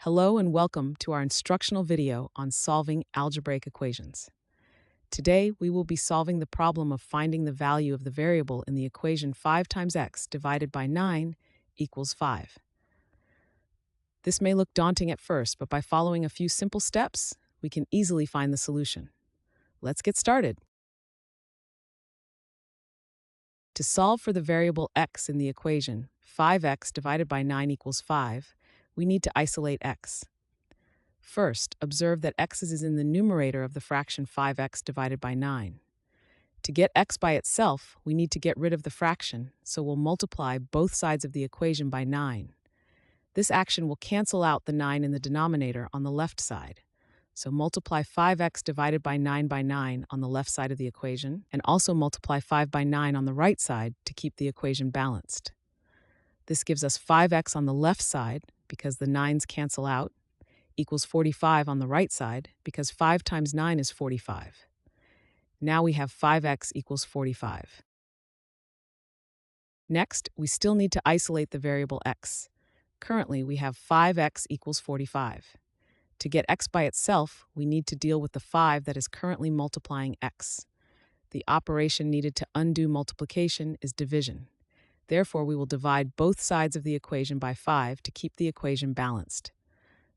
Hello and welcome to our instructional video on solving algebraic equations. Today, we will be solving the problem of finding the value of the variable in the equation 5 times x divided by 9 equals 5. This may look daunting at first, but by following a few simple steps, we can easily find the solution. Let's get started. To solve for the variable x in the equation 5x divided by 9 equals 5, we need to isolate x. First, observe that x is in the numerator of the fraction 5x divided by 9. To get x by itself, we need to get rid of the fraction, so we'll multiply both sides of the equation by 9. This action will cancel out the 9 in the denominator on the left side. So multiply 5x divided by 9 on the left side of the equation, and also multiply 5 by 9 on the right side to keep the equation balanced. This gives us 5x on the left side, because the 9's cancel out, equals 45 on the right side, because 5 times 9 is 45. Now we have 5x equals 45. Next, we still need to isolate the variable x. Currently, we have 5x equals 45. To get x by itself, we need to deal with the 5 that is currently multiplying x. The operation needed to undo multiplication is division. Therefore, we will divide both sides of the equation by 5 to keep the equation balanced.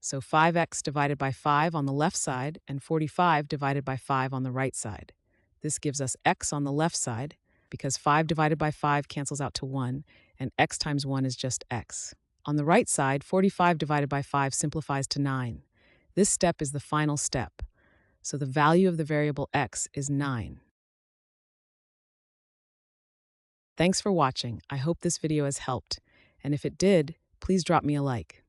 So 5x divided by 5 on the left side and 45 divided by 5 on the right side. This gives us x on the left side, because 5 divided by 5 cancels out to 1, and x times 1 is just x. On the right side, 45 divided by 5 simplifies to 9. This step is the final step, so the value of the variable x is 9. Thanks for watching. I hope this video has helped, and if it did, please drop me a like.